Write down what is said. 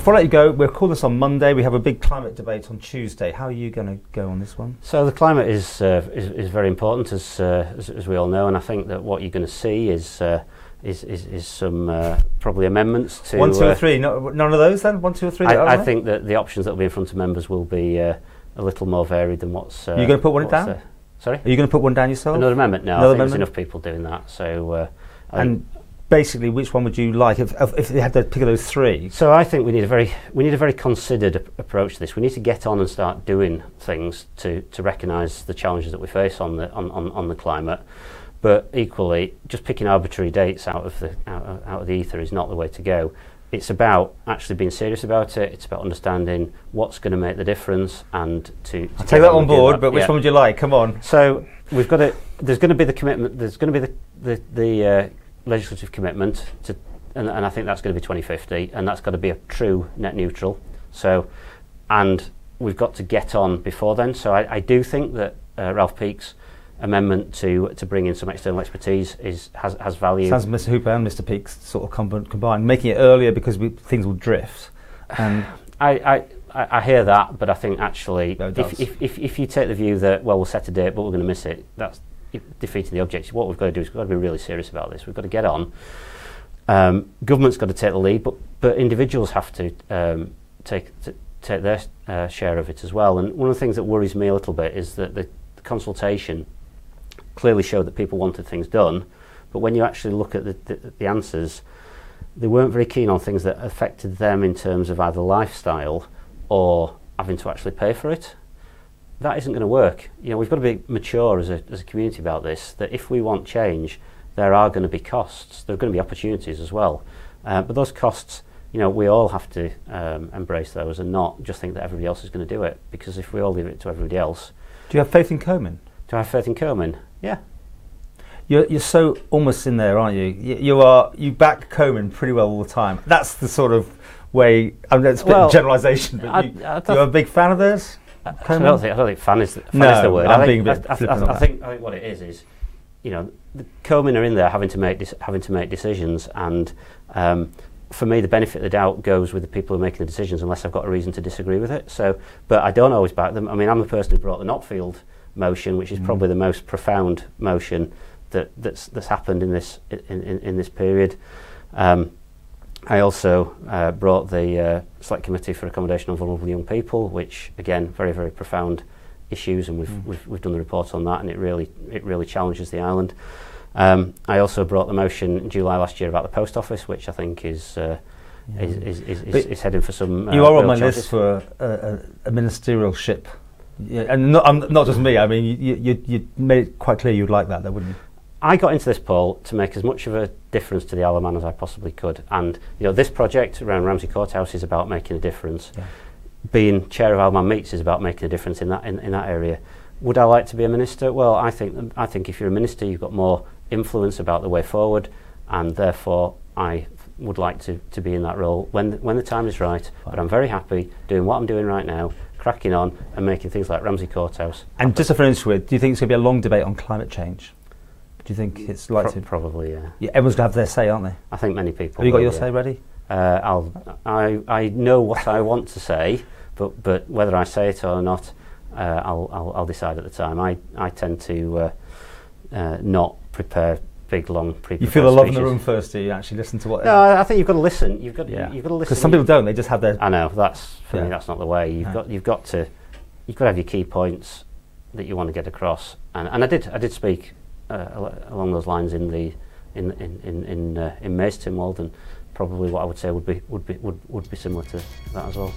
before I let you go, we'll call this on Monday. We have a big climate debate on Tuesday. How are you going to go on this one? So the climate is very important, as we all know, and I think that what you're going to see is some probably amendments to 1, 2 or 3. None of those then. 1, 2 or 3. I think that the options that will be in front of members will be a little more varied than what's. Are you going to put one down? Sorry. Are you going to put one down yourself? Another amendment? No, I think there's enough people doing that. So. And basically, which one would you like if they had to pick those 3? So I think we need a very considered approach to this. We need to get on and start doing things to recognise the challenges that we face on the climate. But equally, just picking arbitrary dates out of the ether is not the way to go. It's about actually being serious about it. It's about understanding what's going to make the difference and to I'll take that on board. But which one would you like? Come on. So we've got to. There's going to be the commitment. There's going to be the legislative commitment to, and I think that's going to be 2050, and that's got to be a true net neutral. So, and we've got to get on before then. So I do think that Ralph Peake's amendment to bring in some external expertise has value. Sounds Mr. Hooper and Mr. Peake's sort of combined, making it earlier because things will drift. And I hear that, but I think actually, if you take the view that we'll set a date, but we're going to miss it, that's defeating the objective. What we've got to do is we've got to be really serious about this. We've got to get on. Government's got to take the lead, but individuals have to take their share of it as well. And one of the things that worries me a little bit is that the consultation clearly showed that people wanted things done, but when you actually look at the answers, they weren't very keen on things that affected them in terms of either lifestyle or having to actually pay for it. That isn't going to work. We've got to be mature as a community about this, that if we want change, there are going to be costs. There are going to be opportunities as well. But those costs, we all have to embrace those and not just think that everybody else is going to do it, because if we all leave it to everybody else. Do you have faith in Comyn? Do I have faith in Comyn? Yeah. You're so almost in there, aren't you? You back Comyn pretty well all the time. That's the sort of way. I mean, it's a bit of generalisation, but you're a big fan of theirs. I don't think fan is the word. I'm being a bit I think what it is, the Comyn are in there having to make decisions, and for me, the benefit of the doubt goes with the people who are making the decisions, unless I've got a reason to disagree with it. So, but I don't always back them. I mean, I'm the person who brought the Notfield motion, which is probably the most profound motion that's happened in this period. I also brought the Select Committee for Accommodation of Vulnerable Young People, which again, very, very profound issues, and we've done the report on that, and it really challenges the island. I also brought the motion in July last year about the post office, which I think is heading for some. You are on my list for a ministerialship, and not just me. I mean, you made it quite clear you'd like that, though, wouldn't you? I got into this, Paul, to make as much of a difference to the Isle of Man as I possibly could, and this project around Ramsey Courthouse is about making a difference. Yeah. Being chair of Isle of Man Meets is about making a difference in that area. Would I like to be a minister? Well, I think if you're a minister, you've got more influence about the way forward, and therefore I would like to be in that role when the time is right. But I'm very happy doing what I'm doing right now, cracking on and making things like Ramsey Courthouse. And just to finish with, do you think it's going to be a long debate on climate change? Do you think it's likely? Probably, yeah. Everyone's going to have their say, aren't they? I think many people. Have you got your say ready? I know what I want to say, but whether I say it or not, I'll decide at the time. I tend to not prepare big, long pre-prepared You feel the love speeches. in the room first, do you actually listen to what... No, I think you've got to listen. You've got to listen. Because some people don't, they just have their... I know, for me, that's not the way. You've got to have your key points that you want to get across. And I did speak along those lines in May's Tynwald, and probably what I would say would be similar to that as well.